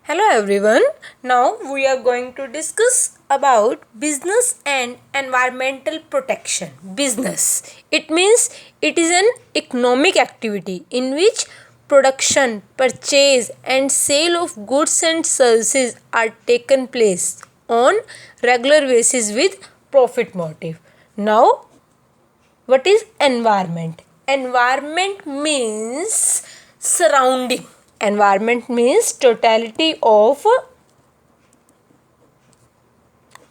Hello everyone. Now we are going to discuss about business and environmental protection. Business. It means it is an economic activity in which production, purchase and sale of goods and services are taken place on regular basis with profit motive. Now what is environment? Environment means surrounding. Environment means totality of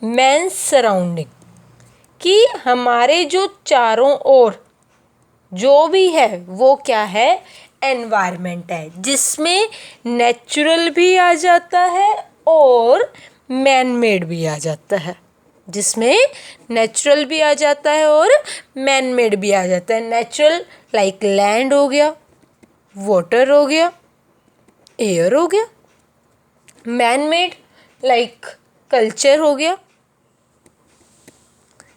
man's surrounding, कि हमारे जो चारों ओर जो भी है वो क्या है, एनवायरनमेंट है, जिसमें नेचुरल भी आ जाता है और मैन मेड भी आ जाता है, जिसमें नेचुरल भी आ जाता है और मैन मेड भी आ जाता है. नेचुरल लाइक लैंड हो गया, वाटर हो गया, एयर हो गया. मैन मेड लाइक कल्चर हो गया,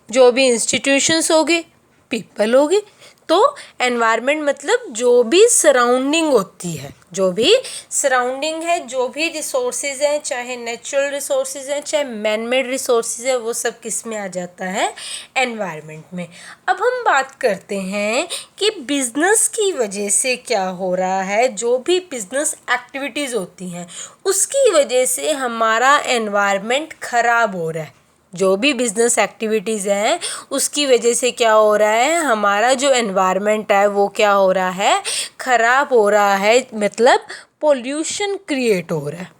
जो भी इंस्टीट्यूशंस हो गए, पीपल हो गए. तो एनवायरनमेंट मतलब जो भी सराउंडिंग होती है, जो भी सराउंडिंग है, जो भी रिसोर्सेज हैं, चाहे नेचुरल रिसोर्सेज हैं, चाहे मैन मेड रिसोर्सेज है, वो सब किस में आ जाता है, एनवायरनमेंट में. अब हम बात करते हैं कि बिजनेस की वजह से क्या हो रहा है. जो भी बिजनेस एक्टिविटीज़ होती हैं उसकी वजह से हमारा एनवायरनमेंट खराब हो रहा है. जो भी बिजनेस एक्टिविटीज़ हैं उसकी वजह से क्या हो रहा है, हमारा जो एनवायरनमेंट है वो क्या हो रहा है, खराब हो रहा है. मतलब पोल्यूशन क्रिएट हो रहा है.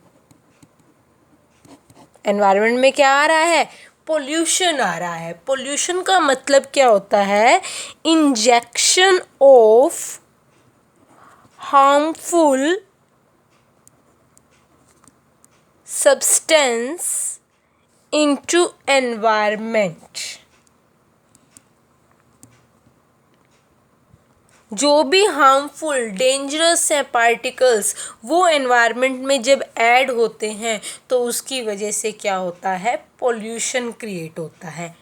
एनवायरनमेंट में क्या आ रहा है, पोल्यूशन आ रहा है. पोल्यूशन का मतलब क्या होता है, injection of harmful substance into environment. जो भी हार्मफुल डेंजरस है पार्टिकल्स वो एनवायरनमेंट में जब ऐड होते हैं तो उसकी वजह से क्या होता है, पोल्यूशन क्रिएट होता है.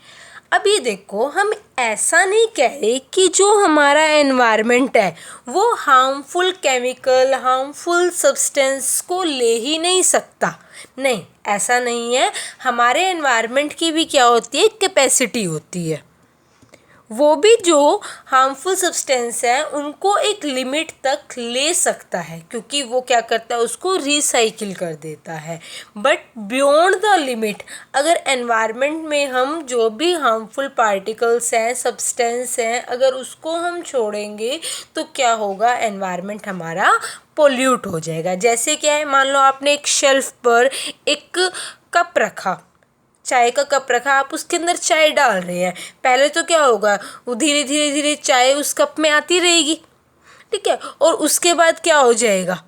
अब ये देखो, हम ऐसा नहीं कह रहे कि जो हमारा एनवायरनमेंट है वो हार्मफुल केमिकल, हार्मफुल सब्सटेंस को ले ही नहीं सकता. नहीं, ऐसा नहीं है. हमारे एनवायरनमेंट की भी क्या होती है, कैपेसिटी होती है. वो भी जो हार्मफुल सब्सटेंस है उनको एक लिमिट तक ले सकता है, क्योंकि वो क्या करता है, उसको रिसाइकिल कर देता है. बट बियॉन्ड द लिमिट, अगर एनवायरनमेंट में हम जो भी हार्मफुल पार्टिकल्स हैं, सब्सटेंस हैं, अगर उसको हम छोड़ेंगे तो क्या होगा, एनवायरनमेंट हमारा पोल्यूट हो जाएगा. जैसे क्या है, मान लो आपने एक शेल्फ पर एक कप रखा, चाय का कप रखा, आप उसके अंदर चाय डाल रहे हैं. पहले तो क्या होगा, वो धीरे धीरे धीरे चाय उस कप में आती रहेगी, ठीक है. और उसके बाद क्या हो जाएगा,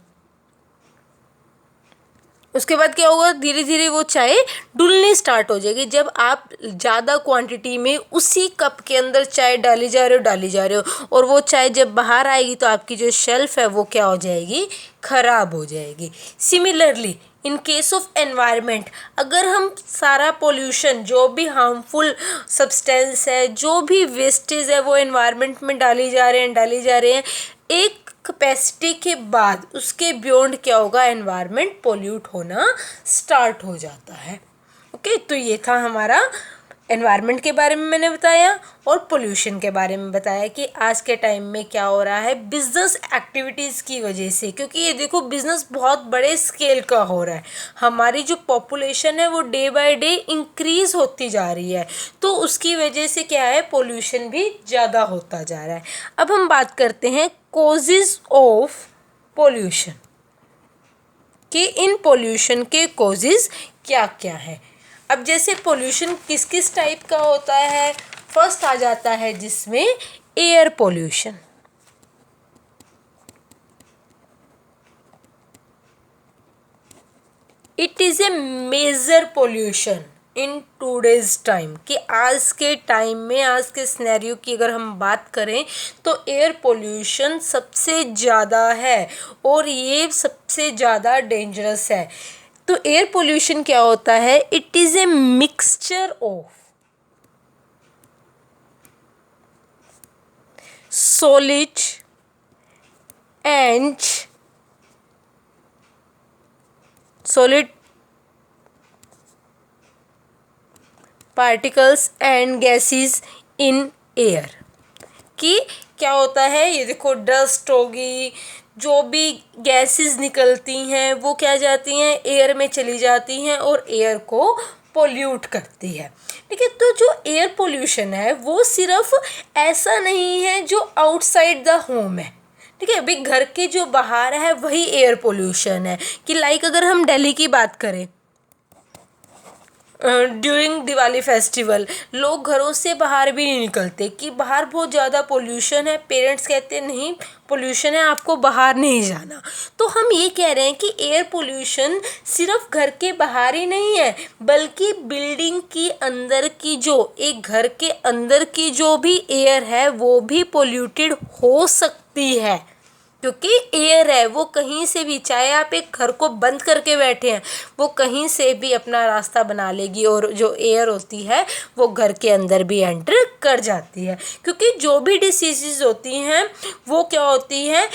उसके बाद क्या होगा, धीरे धीरे वो चाय डुलनी स्टार्ट हो जाएगी. जब आप ज़्यादा क्वांटिटी में उसी कप के अंदर चाय डाली जा रहे हो और वो चाय जब बाहर आएगी तो आपकी जो शेल्फ है वो क्या हो जाएगी, खराब हो जाएगी. Similarly in case of environment, अगर हम सारा पोल्यूशन, जो भी हार्मफुल सब्सटेंस है, जो भी वेस्टेज है वो एनवायरनमेंट में डाली जा रहे हैं, एक कैपेसिटी के बाद उसके बियॉन्ड क्या होगा, एनवायरनमेंट पोल्यूट होना स्टार्ट हो जाता है. ओके, तो ये था हमारा एनवायरनमेंट के बारे में मैंने बताया और पोल्यूशन के बारे में बताया कि आज के टाइम में क्या हो रहा है बिजनेस एक्टिविटीज़ की वजह से. क्योंकि ये देखो, बिजनेस बहुत बड़े स्केल का हो रहा है. हमारी जो पॉपुलेशन है वो डे बाय डे इंक्रीज होती जा रही है, तो उसकी वजह से क्या है, पोल्यूशन भी ज़्यादा होता जा रहा है. अब हम बात करते हैं कॉजेज ऑफ पोल्यूशन, कि इन पोल्यूशन के कॉजेज क्या क्या हैं. अब जैसे पोल्यूशन किस किस टाइप का होता है, फर्स्ट आ जाता है जिसमें air pollution. It is a major pollution in today's time, कि आज के टाइम में, आज के सिनेरियो की अगर हम बात करें तो एयर पोल्यूशन सबसे ज़्यादा है और ये सबसे ज़्यादा डेंजरस है. तो एयर पोल्यूशन क्या होता है, it is a mixture of solid and solid particles and gases in air. कि क्या होता है, ये देखो डस्ट होगी, जो भी गैसेस निकलती हैं वो क्या जाती हैं, एयर में चली जाती हैं और एयर को पोल्यूट करती है। ठीक है, तो जो एयर पोल्यूशन है वो सिर्फ ऐसा नहीं है जो आउटसाइड द होम है। ठीक है, भाई घर के जो बाहर है वही एयर पोल्यूशन है। कि लाइक अगर हम दिल्ली की बात करें, ड्यूरिंग दिवाली फेस्टिवल लोग घरों से बाहर भी नहीं निकलते कि बाहर बहुत ज़्यादा पोल्यूशन है। पेरेंट्स कहते हैं नहीं पोल्यूशन है, आपको बाहर नहीं जाना। तो हम ये कह रहे हैं कि एयर पोल्यूशन सिर्फ घर के बाहर ही नहीं है, बल्कि बिल्डिंग की अंदर की जो एक घर के अंदर की जो भी एयर है वो भी पोल्यूटेड हो सकती है। क्योंकि एयर है वो कहीं से भी, चाहे आप एक घर को बंद करके बैठे हैं, वो कहीं से भी अपना रास्ता बना लेगी और जो एयर होती है वो घर के अंदर भी एंटर कर जाती है। क्योंकि जो भी डिसीज़ होती हैं वो क्या होती है,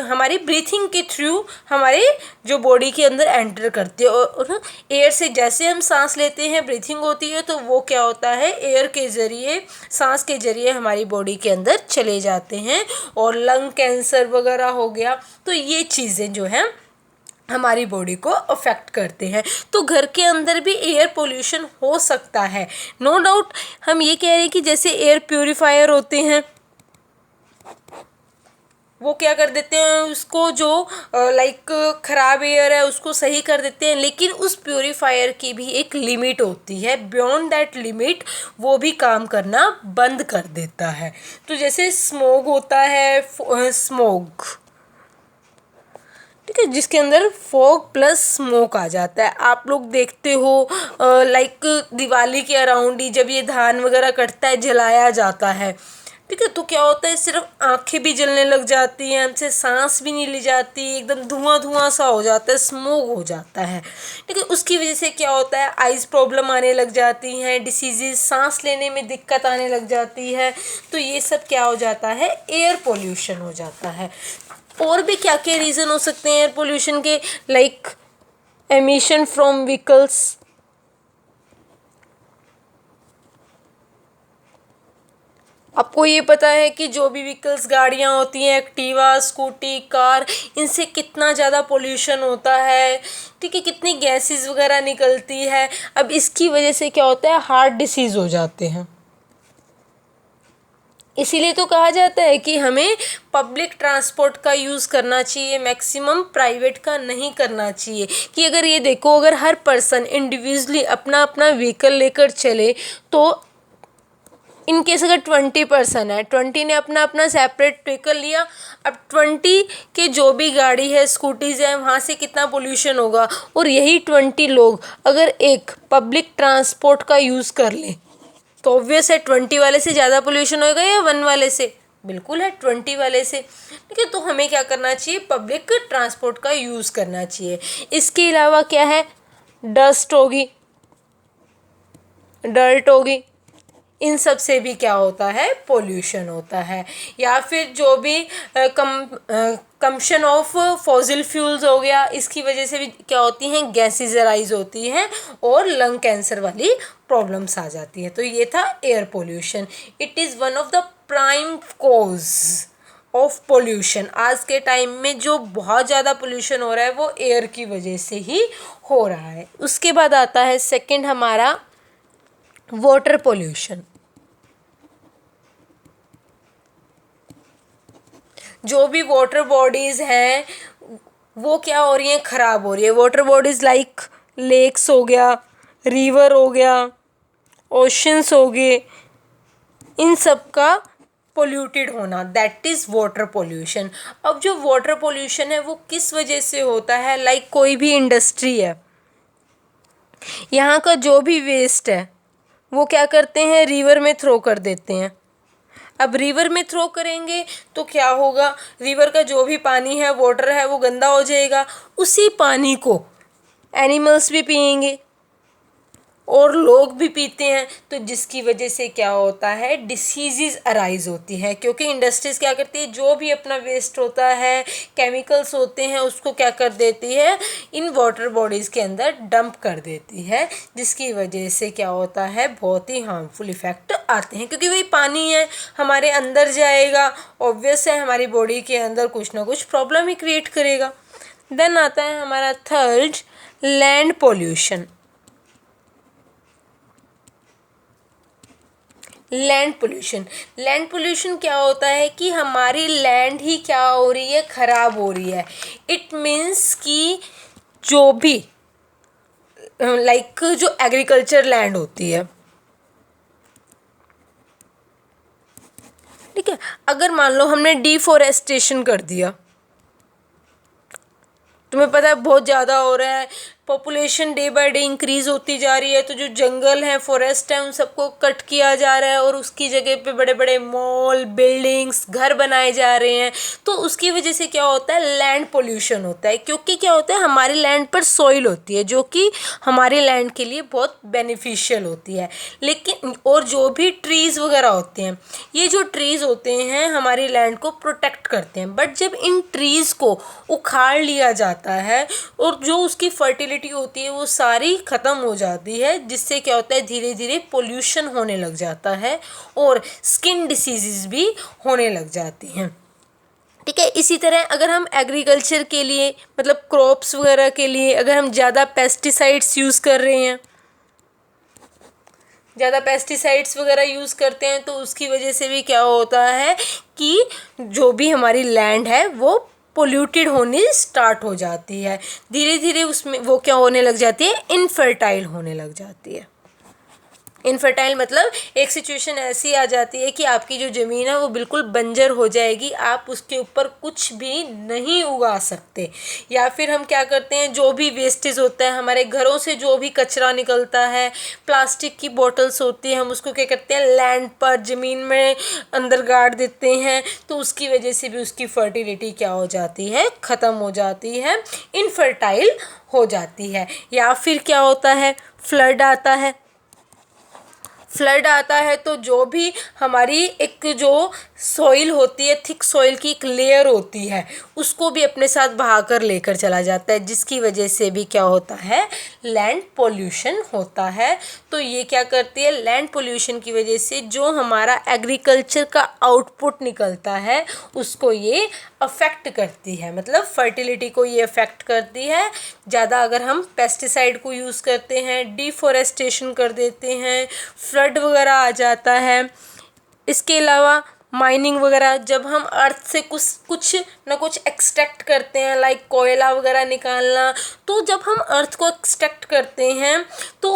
हमारी ब्रीथिंग के थ्रू हमारे जो बॉडी के अंदर एंटर करती है। और एयर से जैसे हम सांस लेते हैं, ब्रीथिंग होती है, तो वो क्या होता है, एयर के ज़रिए, सांस के ज़रिए हमारी बॉडी के अंदर चले जाते हैं और लंग कैंसर वगैरह हो गया। तो ये चीज़ें जो हैं हमारी बॉडी को अफेक्ट करते हैं। तो घर के अंदर भी एयर पोल्यूशन हो सकता है, नो डाउट। हम ये कह रहे हैं कि जैसे एयर प्यूरिफायर होते हैं वो क्या कर देते हैं, उसको जो लाइक ख़राब एयर है उसको सही कर देते हैं, लेकिन उस प्योरीफायर की भी एक लिमिट होती है। बियॉन्ड दैट लिमिट वो भी काम करना बंद कर देता है। तो जैसे स्मोक होता है, स्मोक, ठीक है, जिसके अंदर फॉग प्लस स्मोक आ जाता है। आप लोग देखते हो लाइक दिवाली के अराउंड ही जब ये धान वगैरह कटता है जलाया जाता है। ठीक है, तो क्या होता है, सिर्फ आंखें भी जलने लग जाती हैं, हमसे सांस भी नहीं ली जाती, एकदम धुआं धुआं सा हो जाता है, स्मोक हो जाता है। ठीक है, उसकी वजह से क्या होता है, आइज़ प्रॉब्लम आने लग जाती हैं, डिसीज़, सांस लेने में दिक्कत आने लग जाती है। तो ये सब क्या हो जाता है, एयर पोल्यूशन हो जाता है। और भी क्या क्या रीज़न हो सकते हैं एयर पोल्यूशन के, लाइक एमिशन फ्रॉम व्हीकल्स। आपको ये पता है कि जो भी व्हीकल्स, गाड़ियाँ होती हैं, एक्टिवा, स्कूटी, कार, इनसे कितना ज़्यादा पोल्यूशन होता है। ठीक है, कितनी गैसेस वगैरह निकलती है। अब इसकी वजह से क्या होता है, हार्ट डिसीज़ हो जाते हैं। इसीलिए तो कहा जाता है कि हमें पब्लिक ट्रांसपोर्ट का यूज़ करना चाहिए, मैक्सिमम प्राइवेट का नहीं करना चाहिए। कि अगर ये देखो, अगर हर पर्सन इंडिविजुअली अपना अपना व्हीकल लेकर चले, तो इन केस अगर 20 पर्सन है, 20 ने अपना अपना सेपरेट व्हीकल लिया, अब 20 के जो भी गाड़ी है, स्कूटीज़ है, वहाँ से कितना पोल्यूशन होगा। और यही 20 लोग अगर एक पब्लिक ट्रांसपोर्ट का यूज़ कर लें, तो ऑब्वियस है 20 वाले से ज़्यादा पोल्यूशन होएगा या 1 वाले से, बिल्कुल है 20 वाले से। ठीक है, तो हमें क्या करना चाहिए, पब्लिक ट्रांसपोर्ट का यूज़ करना चाहिए। इसके अलावा क्या है, डस्ट होगी, डर्ट होगी, इन सब से भी क्या होता है, पोल्यूशन होता है। या फिर जो भी कंबशन ऑफ फॉसिल फ्यूल्स हो गया, इसकी वजह से भी क्या होती हैं, गैसेज राइज होती हैं और लंग कैंसर वाली प्रॉब्लम्स आ जाती हैं। तो ये था air pollution. It is one of the prime cause of pollution. आज के टाइम में जो बहुत ज़्यादा पोल्यूशन हो रहा है वो एयर की वजह से ही हो रहा है। उसके बाद आता है सेकंड हमारा वाटर पोल्यूशन। जो भी वाटर बॉडीज़ हैं वो क्या हो रही हैं, ख़राब हो रही है। वाटर बॉडीज़ लाइक लेक्स हो गया, रिवर हो गया, ओशंस हो गए, इन सब का पोल्यूटेड होना, दैट इज़ वाटर पोल्यूशन। अब जो वाटर पोल्यूशन है वो किस वजह से होता है, लाइक कोई भी इंडस्ट्री है, यहाँ का जो भी वेस्ट है वो क्या करते हैं, रिवर में थ्रो कर देते हैं। अब रिवर में थ्रो करेंगे तो क्या होगा, रिवर का जो भी पानी है, वाटर है, वो गंदा हो जाएगा। उसी पानी को एनिमल्स भी पिएंगे, और लोग भी पीते हैं, तो जिसकी वजह से क्या होता है, डिसीज़ अराइज होती है, क्योंकि इंडस्ट्रीज़ क्या करती है, जो भी अपना वेस्ट होता है, केमिकल्स होते हैं, उसको क्या कर देती है, इन वाटर बॉडीज़ के अंदर डंप कर देती है, जिसकी वजह से क्या होता है, बहुत ही हार्मफुल इफ़ेक्ट आते हैं, क्योंकि वही पानी है हमारे अंदर जाएगा, ऑब्वियस है हमारी बॉडी के अंदर कुछ ना कुछ प्रॉब्लम ही क्रिएट करेगा। देन आता है हमारा third, land pollution. Land pollution क्या होता है कि हमारी लैंड ही क्या हो रही है, खराब हो रही है। इट मीन्स कि जो भी लाइक जो एग्रीकल्चर लैंड होती है, ठीक है, अगर मान लो हमने डिफोरेस्टेशन कर दिया, तुम्हें पता है बहुत ज़्यादा हो रहा है, population day by day increase होती जा रही है, तो जो जंगल है, फॉरेस्ट है, उन सबको कट किया जा रहा है और उसकी जगह पे बड़े बड़े मॉल, बिल्डिंग्स, घर बनाए जा रहे हैं, तो उसकी वजह से क्या होता है, लैंड पोल्यूशन होता है, क्योंकि क्या होता है, हमारी लैंड पर सॉइल होती है जो कि हमारी लैंड के लिए बहुत बेनिफिशियल होती है, लेकिन और जो भी ट्रीज़ वगैरह होते हैं, ये जो ट्रीज़ होते हैं हमारी लैंड को प्रोटेक्ट करते हैं, बट जब इन ट्रीज़ को उखाड़ लिया जाता है और जो उसकी फर्टिलिटी होती है वो सारी ख़त्म हो जाती है, जिससे क्या होता है, धीरे धीरे पोल्यूशन होने लग जाता है और स्किन डिसीज़ भी होने लग जाती हैं, ठीक है। इसी तरह अगर हम एग्रीकल्चर के लिए, मतलब क्रॉप्स वगैरह के लिए अगर हम ज़्यादा पेस्टिसाइड्स यूज़ कर रहे हैं, ज़्यादा पेस्टिसाइड्स वगैरह यूज़ करते हैं, तो उसकी वजह से भी क्या होता है कि जो भी हमारी लैंड है वो पोल्यूटेड होनी स्टार्ट हो जाती है, धीरे धीरे उसमें वो क्या होने लग जाती है, इनफर्टाइल होने लग जाती है। इनफर्टाइल मतलब एक सिचुएशन ऐसी आ जाती है कि आपकी जो ज़मीन है वो बिल्कुल बंजर हो जाएगी, आप उसके ऊपर कुछ भी नहीं उगा सकते। या फिर हम क्या करते हैं, जो भी वेस्टेज होता है हमारे घरों से, जो भी कचरा निकलता है, प्लास्टिक की बॉटल्स होती है, हम उसको क्या करते हैं, लैंड पर, ज़मीन में अंदर गाड़ देते हैं, तो उसकी वजह से भी उसकी फर्टिलिटी क्या हो जाती है, ख़त्म हो जाती है, इनफर्टाइल हो जाती है। या फिर क्या होता है, फ्लड आता है। फ्लड आता है तो जो भी हमारी एक जो सॉइल होती है, थिक सॉइल की एक लेयर होती है, उसको भी अपने साथ बहाकर लेकर चला जाता है, जिसकी वजह से भी क्या होता है, लैंड पोल्यूशन होता है। तो ये क्या करती है, लैंड पोल्यूशन की वजह से जो हमारा एग्रीकल्चर का आउटपुट निकलता है उसको ये अफेक्ट करती है, मतलब फर्टिलिटी को ये अफेक्ट करती है। ज़्यादा अगर हम पेस्टिसाइड को यूज़ करते हैं, डिफोरेस्टेशन कर देते हैं, फ्लड वगैरह आ जाता है। इसके अलावा माइनिंग वगैरह, जब हम अर्थ से कुछ ना कुछ एक्सट्रैक्ट करते हैं, लाइक कोयला वगैरह निकालना, तो जब हम अर्थ को एक्सट्रैक्ट करते हैं तो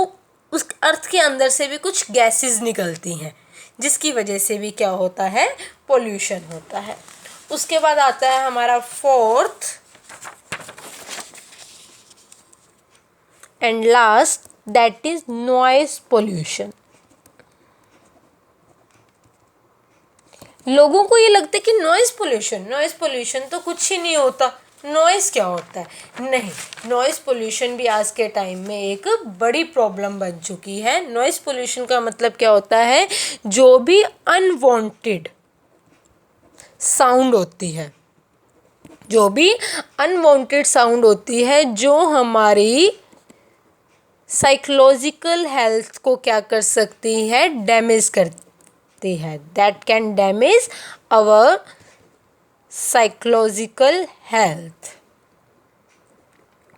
उस अर्थ के अंदर से भी कुछ गैसेस निकलती हैं, जिसकी वजह से भी क्या होता है, पोल्यूशन होता है। उसके बाद आता है हमारा fourth and last, that is noise pollution. लोगों को ये लगता है कि नॉइस पोल्यूशन तो कुछ ही नहीं होता, नॉइस क्या होता है, नहीं, नॉइस पोल्यूशन भी आज के टाइम में एक बड़ी प्रॉब्लम बन चुकी है। नॉइस पोल्यूशन का मतलब क्या होता है, जो भी अनवांटेड साउंड होती है, जो भी अनवांटेड साउंड होती है, जो हमारी साइकोलॉजिकल हेल्थ को क्या कर सकती है, डैमेज करती है, that can damage our psychological health.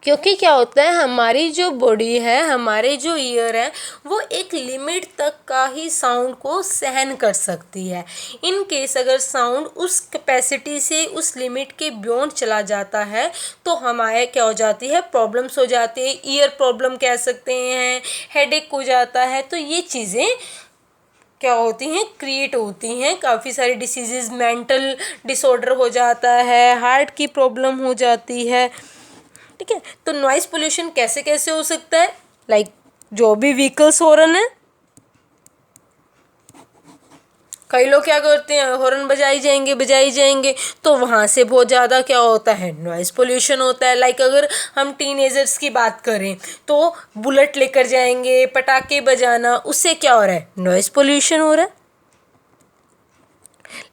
क्योंकि क्या होता है, हमारी जो बॉडी है, हमारे जो ईयर है, वो एक लिमिट तक का ही साउंड को सहन कर सकती है। इन केस अगर साउंड उस कैपेसिटी से, उस लिमिट के बियॉन्ड चला जाता है, तो हमारे क्या हो जाती है, प्रॉब्लम्स हो जाती है, ईयर प्रॉब्लम कह सकते हैं, हेडेक हो जाता है। तो ये चीज़ें क्या होती हैं, क्रिएट होती हैं, काफ़ी सारी डिसीजेज, मेंटल डिसऑर्डर हो जाता है, हार्ट की प्रॉब्लम हो जाती है, ठीक है। तो नॉइस पोल्यूशन कैसे कैसे हो सकता है, लाइक जो भी व्हीकल्स हॉर्न है, कई लोग क्या करते हैं, हॉर्न बजाई जाएंगे तो वहाँ से बहुत ज़्यादा क्या होता है, नॉइज़ पोल्यूशन होता है। लाइक अगर हम टीनेजर्स की बात करें तो बुलेट लेकर जाएंगे, पटाखे बजाना, उससे क्या हो रहा है, नॉइज़ पोल्यूशन हो रहा है।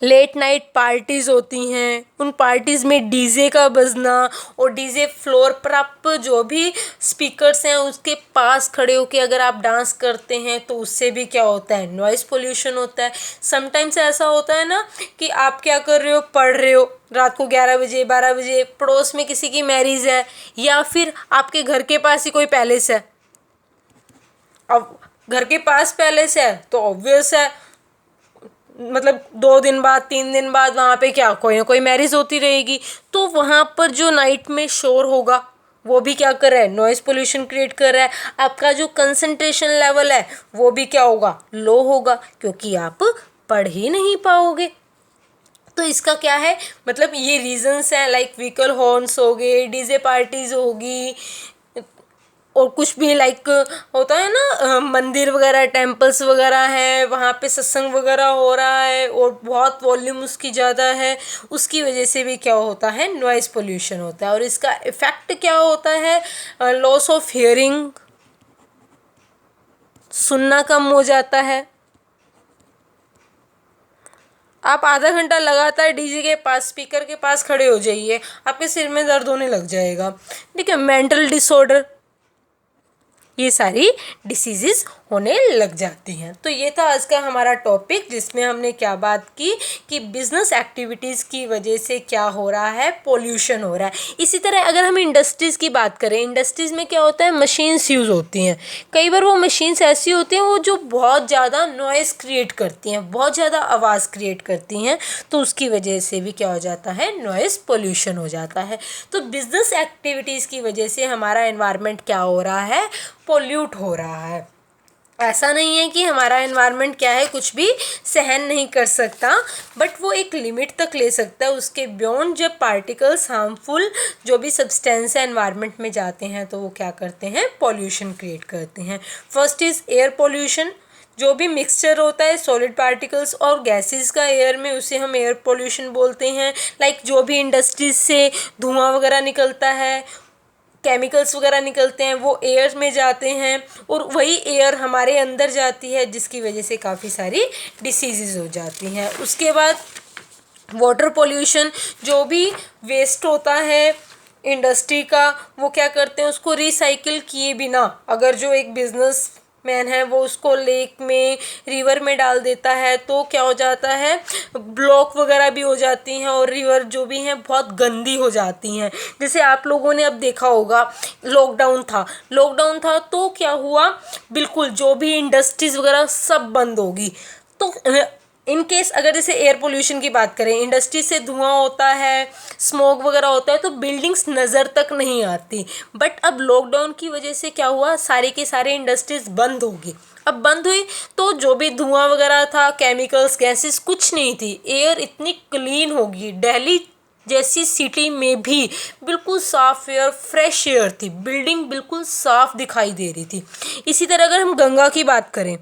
लेट नाइट पार्टीज़ होती हैं, उन पार्टीज़ में डीजे का बजना, और डीजे फ्लोर पर आप जो भी स्पीकर्स हैं उसके पास खड़े होके अगर आप डांस करते हैं तो उससे भी क्या होता है, नॉइज़ पोल्यूशन होता है। समटाइम्स ऐसा होता है ना कि आप क्या कर रहे हो, पढ़ रहे हो, रात को 11 बजे 12 बजे पड़ोस में किसी की मैरिज है, या फिर आपके घर के पास ही कोई पैलेस है। अब घर के पास पैलेस है तो ऑब्वियस है, मतलब 2 दिन बाद 3 दिन बाद वहाँ पे क्या, कोई ना कोई मैरिज होती रहेगी, तो वहाँ पर जो नाइट में शोर होगा वो भी क्या कर रहा है, नॉइज़ पोल्यूशन क्रिएट कर रहा है। आपका जो कंसंट्रेशन लेवल है वो भी क्या होगा, लो होगा, क्योंकि आप पढ़ ही नहीं पाओगे। तो इसका क्या है, मतलब ये रीजंस हैं, लाइक व्हीकल हॉर्न्स हो गए, डीजे पार्टीज होगी, और कुछ भी लाइक होता है ना, मंदिर वगैरह, टेम्पल्स वगैरह हैं, वहाँ पे सत्संग वगैरह हो रहा है और बहुत वॉल्यूम उसकी ज़्यादा है, उसकी वजह से भी क्या होता है, नॉइज़ पोल्यूशन होता है। और इसका इफ़ेक्ट क्या होता है, लॉस ऑफ हियरिंग, सुनना कम हो जाता है। आप आधा घंटा लगातार डीजे के पास, स्पीकर के पास खड़े हो जाइए, आपके सिर में दर्द होने लग जाएगा। ठीक है, मेंटल डिसऑर्डर, ये सारी डिसीजेस होने लग जाती हैं। तो ये था आज का हमारा टॉपिक, जिसमें हमने क्या बात की कि बिजनेस एक्टिविटीज़ की वजह से क्या हो रहा है, पोल्यूशन हो रहा है। इसी तरह अगर हम इंडस्ट्रीज़ की बात करें, इंडस्ट्रीज़ में क्या होता है, मशीन्स यूज़ होती हैं। कई बार वो मशीन्स ऐसी होती हैं वो जो बहुत ज़्यादा नॉइज़ क्रिएट करती हैं, बहुत ज़्यादा आवाज़ क्रिएट करती हैं, तो उसकी वजह से भी क्या हो जाता है, नॉइज़ पोल्यूशन हो जाता है। तो बिजनेस एक्टिविटीज़ की वजह से हमारा एनवायरनमेंट क्या हो रहा है, पोल्यूट हो रहा है। ऐसा नहीं है कि हमारा एनवायरनमेंट क्या है, कुछ भी सहन नहीं कर सकता, बट वो एक लिमिट तक ले सकता है। उसके बियॉन्ड जब पार्टिकल्स, हार्मफुल जो भी सब्सटेंस है एनवायरनमेंट में जाते हैं तो वो क्या करते हैं, पॉल्यूशन क्रिएट करते हैं। फर्स्ट इज़ एयर पॉल्यूशन, जो भी मिक्सचर होता है सॉलिड पार्टिकल्स और गैसेस का एयर में, उसे हम एयर पॉल्यूशन बोलते हैं। लाइक जो भी इंडस्ट्रीज से धुआं वगैरह निकलता है, केमिकल्स वगैरह निकलते हैं, वो एयर में जाते हैं और वही एयर हमारे अंदर जाती है, जिसकी वजह से काफ़ी सारी डिसीज़ेज़ हो जाती हैं। उसके बाद वाटर पोल्यूशन, जो भी वेस्ट होता है इंडस्ट्री का, वो क्या करते हैं, उसको रिसाइकिल किए बिना अगर जो एक बिजनेस मैन है वो उसको लेक में, रिवर में डाल देता है, तो क्या हो जाता है, ब्लॉक वगैरह भी हो जाती हैं और रिवर जो भी हैं बहुत गंदी हो जाती हैं। जैसे आप लोगों ने अब देखा होगा, लॉकडाउन था तो क्या हुआ, बिल्कुल जो भी इंडस्ट्रीज़ वगैरह सब बंद होगी। तो इन केस अगर जैसे एयर पोल्यूशन की बात करें, इंडस्ट्री से धुआं होता है, स्मोक वगैरह होता है, तो बिल्डिंग्स नज़र तक नहीं आती। बट अब लॉकडाउन की वजह से क्या हुआ, सारे के सारे इंडस्ट्रीज बंद होगी। अब बंद हुई तो जो भी धुआं वगैरह था, केमिकल्स, गैसेस, कुछ नहीं थी, एयर इतनी क्लीन होगी। दिल्ली जैसी सिटी में भी बिल्कुल साफ़ एयर, फ्रेश एयर थी, बिल्डिंग बिल्कुल साफ़ दिखाई दे रही थी। इसी तरह अगर हम गंगा की बात करें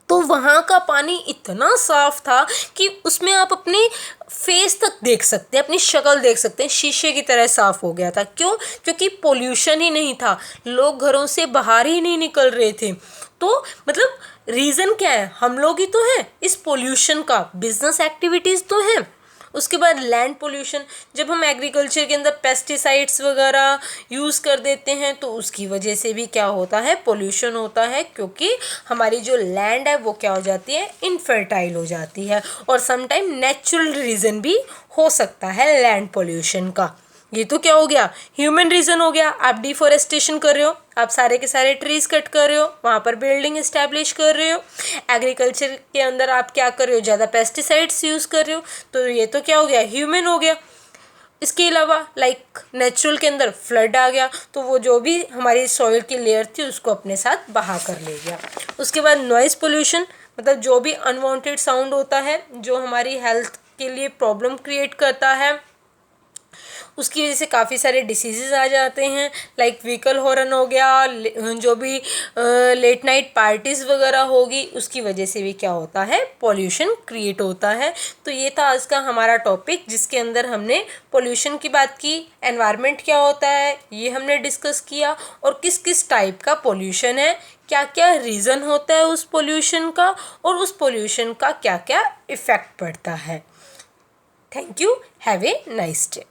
तो वहाँ का पानी इतना साफ था कि उसमें आप अपने फेस तक देख सकते हैं, अपनी शक्ल देख सकते हैं, शीशे की तरह साफ हो गया था। क्यों? क्योंकि पोल्यूशन ही नहीं था, लोग घरों से बाहर ही नहीं निकल रहे थे। तो मतलब रीज़न क्या है, हम लोग ही तो हैं इस पोल्यूशन का, बिजनेस एक्टिविटीज़ तो हैं। उसके बाद लैंड पोल्यूशन, जब हम एग्रीकल्चर के अंदर पेस्टिसाइड्स वगैरह यूज़ कर देते हैं तो उसकी वजह से भी क्या होता है, पोल्यूशन होता है, क्योंकि हमारी जो लैंड है वो क्या हो जाती है, इनफर्टाइल हो जाती है। और समटाइम नेचुरल रीज़न भी हो सकता है लैंड पोल्यूशन का। ये तो क्या हो गया, ह्यूमन रीज़न हो गया। आप डिफॉरेस्टेशन कर रहे हो, आप सारे के सारे ट्रीज़ कट कर रहे हो, वहाँ पर बिल्डिंग इस्टेब्लिश कर रहे हो। एग्रीकल्चर के अंदर आप क्या कर रहे हो, ज़्यादा पेस्टिसाइड्स यूज़ कर रहे हो, तो ये तो क्या हो गया, ह्यूमन हो गया। इसके अलावा लाइक नेचुरल के अंदर फ्लड आ गया, तो वो जो भी हमारी सॉइल की लेयर थी उसको अपने साथ बहा कर ले गया। उसके बाद नॉइज़ पोल्यूशन, मतलब जो भी अनवांटेड साउंड होता है जो हमारी हेल्थ के लिए प्रॉब्लम क्रिएट करता है, उसकी वजह से काफ़ी सारे डिसीज़ेज़ आ जाते हैं, लाइक व्हीकल हॉर्न हो गया, जो भी लेट नाइट पार्टीज़ वगैरह होगी, उसकी वजह से भी क्या होता है, पोल्यूशन क्रिएट होता है। तो ये था आज का हमारा टॉपिक, जिसके अंदर हमने पोल्यूशन की बात की, एनवायरनमेंट क्या होता है ये हमने डिस्कस किया, और किस किस टाइप का पोल्यूशन है, क्या क्या रीज़न होता है उस पोल्यूशन का, और उस पोल्यूशन का क्या क्या इफ़ेक्ट पड़ता है। Thank you, have a nice day.